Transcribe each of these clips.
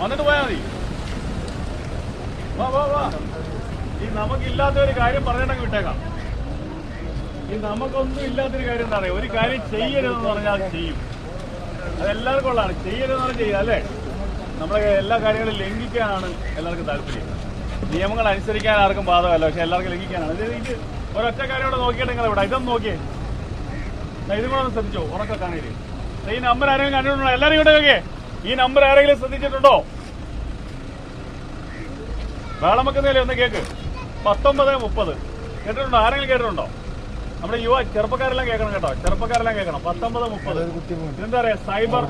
വന്നിട്ട് പോയാൽ മതി. വാ വാ വാ. ഈ നമുക്കില്ലാത്ത ഒരു കാര്യം പറഞ്ഞിട്ടങ്ങ് വിട്ടേക്കാം. ഈ നമുക്കൊന്നും ഇല്ലാത്തൊരു കാര്യം എന്താ പറയുക, ഒരു കാര്യം ചെയ്യരുതെന്ന് പറഞ്ഞാൽ അത് ചെയ്യും. അതെല്ലാവർക്കും ഉള്ളതാണ്. ചെയ്യരുതെന്ന് പറഞ്ഞാൽ ചെയ്യുക അല്ലേ. നമ്മളെ എല്ലാ കാര്യങ്ങളും ലംഘിക്കാനാണ് എല്ലാവർക്കും താല്പര്യം. നിയമങ്ങൾ അനുസരിക്കാൻ ആർക്കും ബാധകമല്ല, പക്ഷെ എല്ലാവർക്കും ലംഘിക്കാനാണ്. ഇത് ഒരൊറ്റ കാര്യം കൂടെ നോക്കിയിട്ട് നിങ്ങൾ ഇവിടെ ഇതൊന്നും നോക്കിയേ, ഇതും കൂടെ ഒന്ന് ശ്രദ്ധിച്ചോ. ഉറക്കെ കാണരുത്. ഈ നമ്പർ ആരെങ്കിലും കണ്ടിട്ടുണ്ടോ? എല്ലാവരും ഇവിടെ നോക്കിയേ. ഈ നമ്പർ ആരെങ്കിലും ശ്രദ്ധിച്ചിട്ടുണ്ടോ? വേളം വെക്കുന്നതിലേ ഒന്ന് കേക്ക്. 1930 കേട്ടിട്ടുണ്ടോ? ആരെങ്കിലും കേട്ടിട്ടുണ്ടോ? നമ്മുടെ ചെറുപ്പക്കാരെല്ലാം കേൾക്കണം കേട്ടോ, ചെറുപ്പക്കാരെല്ലാം കേൾക്കണം. 1930 ഇതെന്താ പറയാ, സൈബർ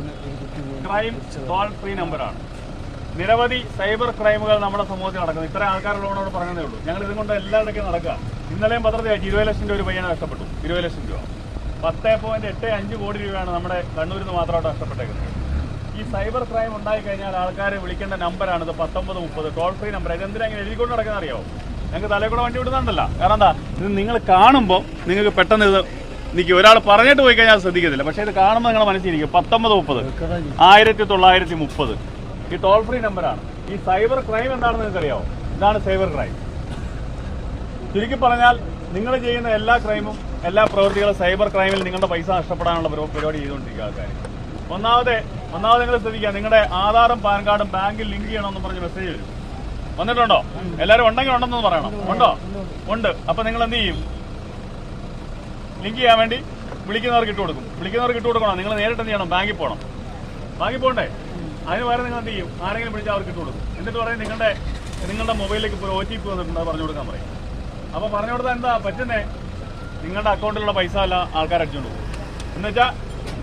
ക്രൈം ടോൾ ഫ്രീ നമ്പറാണ്. നിരവധി സൈബർ ക്രൈമുകൾ നമ്മുടെ സമൂഹത്തിൽ നടക്കുന്നു. ഇത്ര ആൾക്കാരുള്ളവരോട് പറഞ്ഞതേ ഉള്ളൂ. ഞങ്ങൾ ഇതുകൊണ്ട് എല്ലായിടയ്ക്കും നടക്കുക. ഇന്നലെയും പത്രത്തിൽ 20 ലക്ഷം രൂപ ഒരു പയ്യനെ നഷ്ടപ്പെട്ടു. 20 ലക്ഷം രൂപ, 10.85 കോടി രൂപയാണ് നമ്മുടെ കണ്ണൂരിൽ നിന്ന് മാത്രമായിട്ട് നഷ്ടപ്പെട്ടേക്കുന്നത്. ഈ സൈബർ ക്രൈം ഉണ്ടായിക്കഴിഞ്ഞാൽ ആൾക്കാരെ വിളിക്കേണ്ട നമ്പറാണിത് 1930 ടോൾ ഫ്രീ നമ്പർ. ഇതെന്തിനാ ഇങ്ങനെ എഴുതിക്കൊണ്ട് നടക്കുന്ന അറിയാമോ? ഞങ്ങൾക്ക് തലയിൽ കൂടെ വണ്ടി വിടുന്നുണ്ടല്ല. കാരണം എന്താ, ഇത് നിങ്ങൾ കാണുമ്പോൾ നിങ്ങൾക്ക് പെട്ടെന്ന് ഇത് നിൽക്കും. ഒരാൾ പറഞ്ഞിട്ട് പോയി കഴിഞ്ഞാൽ ശ്രദ്ധിക്കത്തില്ല, പക്ഷേ ഇത് കാണുമ്പോൾ നിങ്ങൾ മനസ്സിലിരിക്കും. 1930 1930 ഈ ടോൾ ഫ്രീ നമ്പറാണ്. ഈ സൈബർ ക്രൈം എന്താണെന്ന് നിങ്ങൾക്ക് അറിയാമോ? ഇതാണ് സൈബർ ക്രൈം. ചുരുക്കി പറഞ്ഞാൽ നിങ്ങൾ ചെയ്യുന്ന എല്ലാ ക്രൈമും, എല്ലാ പ്രവൃത്തികളും സൈബർ ക്രൈമിൽ നിങ്ങളുടെ പൈസ നഷ്ടപ്പെടാനുള്ള പരിപാടി ചെയ്തുകൊണ്ടിരിക്കുക ആൾക്കാർ. ഒന്നാമത് നിങ്ങൾ ശ്രദ്ധിക്കുക, നിങ്ങളുടെ ആധാറും പാൻ കാർഡും ബാങ്കിൽ ലിങ്ക് ചെയ്യണമെന്ന് പറഞ്ഞ് മെസ്സേജ് വരും. വന്നിട്ടുണ്ടോ? എല്ലാവരും ഉണ്ടെങ്കിൽ ഉണ്ടെന്ന് പറയണം. ഉണ്ടോ? ഉണ്ട്. അപ്പൊ നിങ്ങൾ എന്ത് ചെയ്യും? ലിങ്ക് ചെയ്യാൻ വേണ്ടി വിളിക്കുന്നവർക്ക് ഇട്ട് കൊടുക്കും. വിളിക്കുന്നവർക്ക് ഇട്ട് കൊടുക്കണം. നിങ്ങൾ നേരിട്ട് എന്ത് ചെയ്യണം? ബാങ്കിൽ പോകണം. ബാങ്കിൽ പോകണ്ടേ? അതിന് പകരം നിങ്ങൾ എന്ത് ചെയ്യും? ആരെങ്കിലും വിളിച്ചാൽ അവർക്ക് ഇട്ട് കൊടുക്കും. എന്നിട്ട് പറയും നിങ്ങളുടെ മൊബൈലിലേക്ക് ഇപ്പോൾ OTP വന്നിട്ടുണ്ട്, പറഞ്ഞു കൊടുക്കാൻ പറയും. അപ്പൊ പറഞ്ഞു കൊടുത്താൽ എന്താ പറ്റുന്നേ? നിങ്ങളുടെ അക്കൗണ്ടിലുള്ള പൈസ എല്ലാം ആൾക്കാർ അടിച്ചുകൊണ്ട് പോകും. എന്നുവെച്ചാൽ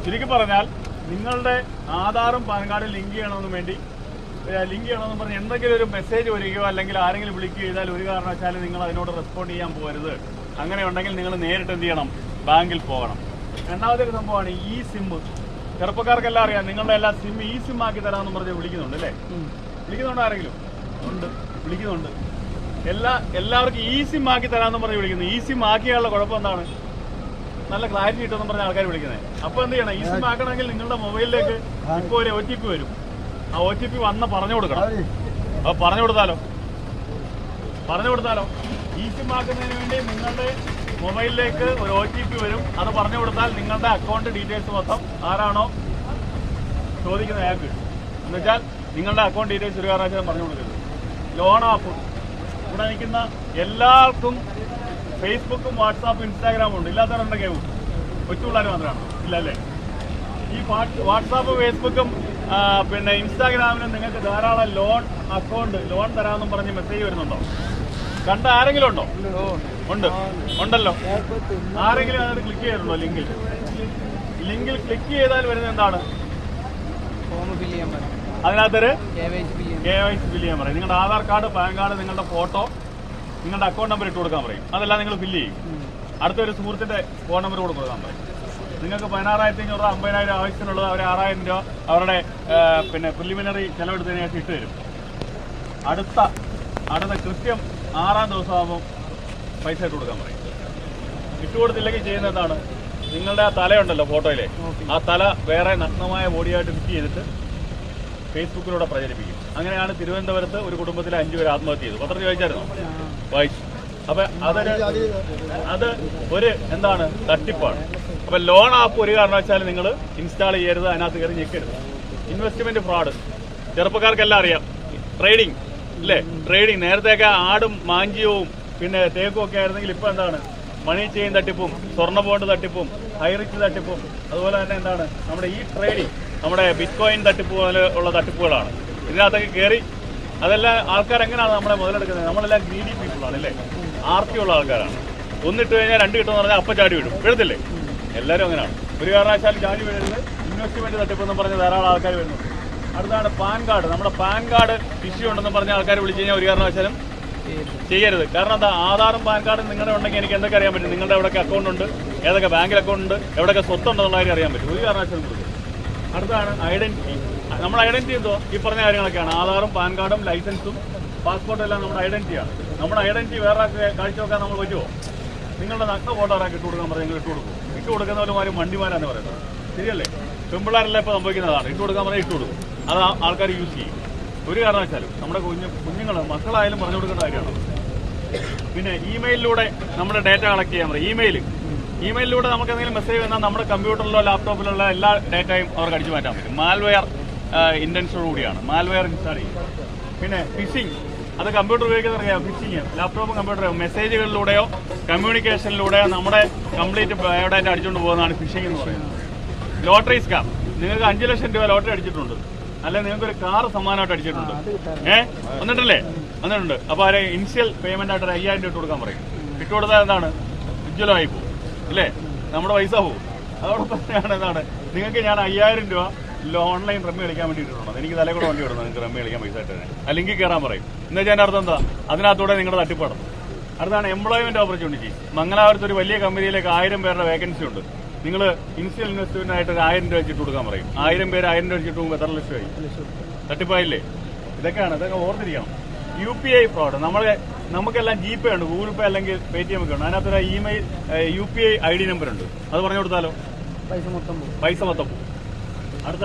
ചുരുക്കി പറഞ്ഞാൽ നിങ്ങളുടെ ആധാറും പാൻ കാർഡും ലിങ്ക് ചെയ്യണമെന്ന് പറഞ്ഞ് എന്തെങ്കിലും ഒരു മെസ്സേജ് വരികയോ അല്ലെങ്കിൽ ആരെങ്കിലും വിളിക്കുകയോ ചെയ്താൽ ഒരു കാരണവശാലും നിങ്ങൾ അതിനോട് റെസ്പോണ്ട് ചെയ്യാൻ പോകരുത്. അങ്ങനെ ഉണ്ടെങ്കിൽ നിങ്ങൾ നേരിട്ട് എന്ത് ചെയ്യണം? ബാങ്കിൽ പോകണം. രണ്ടാമത്തെ ഒരു സംഭവമാണ് ഈ സിം. ചെറുപ്പക്കാർക്കെല്ലാം അറിയാം, നിങ്ങളുടെ എല്ലാ സിം ഈ സിം ആക്കി തരാമെന്ന് പറഞ്ഞ് വിളിക്കുന്നുണ്ട് അല്ലേ? വിളിക്കുന്നുണ്ട് ആരെങ്കിലും? ഉണ്ട്, വിളിക്കുന്നുണ്ട്. എല്ലാവർക്കും ഈ സിം ആക്കി തരാമെന്ന് പറഞ്ഞ് വിളിക്കുന്നു. ഈ സിം ആക്കിയാലുള്ള കുഴപ്പം എന്താണ്? നല്ല ക്ലാരിറ്റി കിട്ടുമെന്ന് പറഞ്ഞ ആൾക്കാർ വിളിക്കുന്നത്. അപ്പൊ എന്ത് ചെയ്യണം? ഈ സിം ആക്കണമെങ്കിൽ നിങ്ങളുടെ മൊബൈലിലേക്ക് ഇപ്പോൾ ഒരു OTP വരും. ആ OTP വന്ന് പറഞ്ഞു കൊടുക്കണം. അപ്പൊ പറഞ്ഞു കൊടുത്താലോ ഈ സിം ആക്കുന്നതിന് വേണ്ടി നിങ്ങളുടെ മൊബൈലിലേക്ക് ഒരു OTP വരും. അത് പറഞ്ഞു കൊടുത്താൽ നിങ്ങളുടെ അക്കൗണ്ട് ഡീറ്റെയിൽസ് മൊത്തം ആരാണോ ചോദിക്കുന്ന അയാൾക്ക്, എന്നുവെച്ചാൽ നിങ്ങളുടെ അക്കൗണ്ട് ഡീറ്റെയിൽസ് ഒരു കാരണവശാലും പറഞ്ഞു കൊടുക്കരുത്. ലോൺ ആപ്പ് ഇവിടെ നിൽക്കുന്ന എല്ലാവർക്കും ഫേസ്ബുക്കും വാട്സാപ്പും ഇൻസ്റ്റാഗ്രാമും ഉണ്ട്. ഇല്ലാത്തവരുണ്ടെങ്കിൽ കൊച്ചു പിള്ളേർ മാത്രമാണ് ഇല്ല അല്ലേ? ഈ വാട്സാപ്പ് ഫേസ്ബുക്കും പിന്നെ ഇൻസ്റ്റാഗ്രാമിനും നിങ്ങൾക്ക് ധാരാളം ലോൺ തരാമെന്നും പറഞ്ഞ് മെസ്സേജ് വരുന്നുണ്ടോ? കണ്ട ആരെങ്കിലും ഉണ്ടോ? ഉണ്ടല്ലോ. ആരെങ്കിലും അതിനകത്ത് ക്ലിക്ക് ചെയ്തിട്ടുണ്ടോ? ലിങ്കിൽ ക്ലിക്ക് ചെയ്താൽ വരുന്നത് എന്താണ്? അതിനകത്തൊരു KYC ഫില്ല് ചെയ്യാൻ പറയും. നിങ്ങളുടെ ആധാർ കാർഡ്, പാൻ കാർഡ്, നിങ്ങളുടെ ഫോട്ടോ, നിങ്ങളുടെ അക്കൗണ്ട് നമ്പർ ഇട്ട് കൊടുക്കാൻ പറയും. അതെല്ലാം നിങ്ങൾ ഫില്ല് ചെയ്യും. അടുത്തൊരു സുഹൃത്തിന്റെ ഫോൺ നമ്പർ കൊടുക്കാൻ പറയും. നിങ്ങൾക്ക് 16,500 രൂപ 50,000 ആവശ്യത്തിനുള്ളത് അവർ 6,000 രൂപ അവരുടെ പിന്നെ പ്രിലിമിനറി ചെലവെടുത്തതിന് ശേഷം ഇട്ട് തരും. അടുത്ത കൃത്യം 6-ാം ദിവസമാകുമ്പോൾ പൈസ ഇട്ട് കൊടുക്കാൻ പറയും. ഇട്ടുകൊടുത്തില്ലെങ്കിൽ ചെയ്യുന്ന എന്താണ്? നിങ്ങളുടെ ആ തലയുണ്ടല്ലോ ഫോട്ടോയിലെ, ആ തല വേറെ നഗ്നമായ ബോഡിയായിട്ട് ഫിറ്റ് ചെയ്തിട്ട് ഫേസ്ബുക്കിലൂടെ പ്രചരിപ്പിക്കും. അങ്ങനെയാണ് തിരുവനന്തപുരത്ത് ഒരു കുടുംബത്തിലെ 5 പേര് ആത്മഹത്യ ചെയ്തു. പത്രത്തിൽ വായിച്ചായിരുന്നോ? വായിച്ചു. അപ്പൊ അത് ഒരു എന്താണ്? തട്ടിപ്പാണ്. അപ്പൊ ലോൺ ആപ്പ് ഒരു കാരണവശാലും നിങ്ങൾ ഇൻസ്റ്റാൾ ചെയ്യരുത്, അതിനകത്ത് കയറി ഞെക്കരുത്. ഇൻവെസ്റ്റ്മെന്റ് ഫ്രോഡ് ചെറുപ്പക്കാർക്കെല്ലാം അറിയാം. ട്രേഡിംഗ് അല്ലേ? ട്രേഡിംഗ് നേരത്തെയൊക്കെ ആടും മാഞ്ചിയവും പിന്നെ തേക്കും ഒക്കെ ആയിരുന്നെങ്കിൽ ഇപ്പൊ എന്താണ്? മണി ചെയിൻ തട്ടിപ്പും, സ്വർണ്ണ ബോണ്ട് തട്ടിപ്പും, ഹൈറിച്ച് തട്ടിപ്പും, അതുപോലെ തന്നെ എന്താണ് നമ്മുടെ ഈ ട്രേഡിംഗ്, നമ്മുടെ ബിറ്റ്കോയിൻ തട്ടിപ്പ് പോലെ ഉള്ള തട്ടിപ്പുകളാണ്. ഇതിനകത്തൊക്കെ കയറി അതെല്ലാം ആൾക്കാരെങ്ങനെയാണ് നമ്മളെ മുതലെടുക്കുന്നത്? നമ്മളെല്ലാം ഗ്രീഡി പീപ്പിളാണ് അല്ലേ? ആർത്തിയുള്ള ആൾക്കാരാണ്. ഒന്നിട്ട് കഴിഞ്ഞാൽ 2 കിട്ടുമെന്ന് പറഞ്ഞാൽ അപ്പം ചാടി വിടും. വീഴത്തില്ലേ? എല്ലാവരും അങ്ങനെയാണ്. ഒരു കാരണവശാലും ചാടി വീഴരുത്. ഇൻവെസ്റ്റ്മെന്റ് തട്ടിപ്പെന്ന് പറഞ്ഞ് ധാരാളം ആൾക്കാർ വരുന്നുണ്ട്. അടുത്താണ് പാൻ കാർഡ്. നമ്മുടെ പാൻ കാർഡ് ഇഷ്യൂ ഉണ്ടെന്ന് പറഞ്ഞ ആൾക്കാർ വിളിച്ചു കഴിഞ്ഞാൽ ഒരു കാരണവശാലും ചെയ്യരുത്. കാരണം എന്താ? ആധാറും പാൻ കാർഡും നിങ്ങളുടെ ഉണ്ടെങ്കിൽ എനിക്ക് എന്തൊക്കെ അറിയാൻ പറ്റും? നിങ്ങളുടെ എവിടെയൊക്കെ അക്കൗണ്ട് ഉണ്ട്, ഏതൊക്കെ ബാങ്കിൽ അക്കൗണ്ട് ഉണ്ട്, എവിടെയൊക്കെ സ്വത്തുണ്ടെന്നുള്ള കാര്യം അറിയാൻ പറ്റും. ഒരു കാരണവശാലും കൊടുക്കും. അടുത്താണ് ഐഡന്റിറ്റി. നമ്മുടെ ഐഡന്റിറ്റി എന്തോ? ഈ പറഞ്ഞ കാര്യങ്ങളൊക്കെയാണ്. ആധാറും പാൻ കാർഡും ലൈസൻസും പാസ്പോർട്ടും എല്ലാം നമ്മുടെ ഐഡന്റിറ്റിയാണ്. നമ്മുടെ ഐഡന്റിറ്റി വേറെ കാഴ്ചവെക്കാൻ നമ്മൾ പറ്റുമോ? നിങ്ങളുടെ നഗ്ന ഫോട്ടോ ആക്കി ഇട്ട് കൊടുക്കാൻ പറഞ്ഞാൽ നിങ്ങൾ ഇട്ട് കൊടുക്കും. ഇട്ട് കൊടുക്കുന്നവരുമാരും വണ്ടിമാരാന്ന് പറയുന്നത് ശരിയല്ലേ? പെമ്പിള്ളാരെല്ലാം ഇപ്പോൾ സംഭവിക്കുന്നതാണ്. ഇട്ട് കൊടുക്കാൻ പറഞ്ഞാൽ ഇട്ട് കൊടുക്കും. അത് ആൾക്കാർ യൂസ് ചെയ്യും. ഒരു കാരണവശാലും നമ്മുടെ കുഞ്ഞുങ്ങൾ മക്കളായാലും പറഞ്ഞു കൊടുക്കേണ്ട കാര്യമാണ്. പിന്നെ ഇമെയിലിലൂടെ നമ്മുടെ ഡേറ്റ കളക്ട് ചെയ്യാൻ പറയും. ഇമെയിലിലൂടെ നമുക്ക് എന്തെങ്കിലും മെസ്സേജ് വന്നാൽ നമ്മുടെ കമ്പ്യൂട്ടറിലോ ലാപ്ടോപ്പിലുള്ള എല്ലാ ഡേറ്റയും അവർക്ക് അടിച്ചു മാറ്റാൻ പറ്റും. മാൽവെയർ ഇന്റൻഷനോടുകൂടിയാണ് മാൽവെയർ ഇൻസ്റ്റാൾ ചെയ്യുന്നത്. പിന്നെ ഫിഷിംഗ്, അത് കമ്പ്യൂട്ടർ ഉപയോഗിക്കുന്നറിയാം. ഫിഷിംഗ് ലാപ്ടോപ്പും കമ്പ്യൂട്ടറോ മെസ്സേജുകളിലൂടെയോ കമ്മ്യൂണിക്കേഷനിലൂടെയോ നമ്മുടെ കംപ്ലീറ്റ് ബയോഡാറ്റ അടിച്ചുകൊണ്ട് പോകുന്നതാണ് ഫിഷിംഗ് എന്ന് പറയുന്നത്. ലോട്ടറി സ്കാം, നിങ്ങൾക്ക് 5 ലക്ഷം രൂപ ലോട്ടറി അടിച്ചിട്ടുണ്ട്, അല്ലെ നിങ്ങൾക്കൊരു കാർ സമ്മാനമായിട്ട് അടിച്ചിട്ടുണ്ട്, വന്നിട്ടുണ്ട്. അപ്പൊ അവരെ ഇനിഷ്യൽ പേയ്മെന്റ് ആയിട്ട് 5000 രൂപ ഇട്ട് കൊടുക്കാൻ പറയും. ഇട്ട് കൊടുത്താൽ എന്താണ്, ഉജ്ജ്വലമായി പോകും അല്ലേ, നമ്മുടെ പൈസ പോകും. അതോടൊപ്പം തന്നെയാണ് എന്താണ്, നിങ്ങൾക്ക് ഞാൻ 5000 രൂപ ഓൺലൈൻ റമ്മി കളിക്കാൻ വേണ്ടി ഇട്ടിട്ടുണ്ട്, എനിക്ക് തലകൂടെ വണ്ടി വിടുന്നത്, നിങ്ങൾക്ക് റമ്മി കളിക്കാൻ പൈസ ഇട്ട് തന്നെ അല്ലെങ്കിൽ കയറാൻ പറയും. എന്ന് വെച്ചാൽ അർത്ഥം എന്താ, അതിനകത്തൂടെ നിങ്ങളുടെ തട്ടിപ്പാടം. അടുത്താണ് എംപ്ലോയ്മെന്റ് ഓപ്പർച്യൂണിറ്റി. മംഗലാപുരത്ത് ഒരു വലിയ കമ്പനിയിലേക്ക് 1000 പേരുടെ വേക്കൻസി ഉണ്ട്. നിങ്ങൾ ഇനിഷ്യൽ ഇൻവെസ്റ്റ്മെന്റ് ആയിട്ട് 1000 രൂപ വെച്ചിട്ട് കൊടുക്കാൻ പറയും. 1000 പേര് 1000 രൂപ വെച്ചിട്ട് പോകുമ്പോൾ എത്ര ലക്ഷമായി? തട്ടിപ്പായില്ലേ? ഇതൊക്കെ ഓർത്തിരിക്കണം. UPI ഫ്രോഡ്, നമുക്കെല്ലാം GPay ഉണ്ട്, ഗൂഗിൾ പേ അല്ലെങ്കിൽ Paytm ഒക്കെ ഉണ്ട്. അതിനകത്തൊരു ഇമെയിൽ UPI ID നമ്പർ ഉണ്ട്, അത് പറഞ്ഞു കൊടുത്താലോ പൈസ മൊത്തം പോകും. അടുത്ത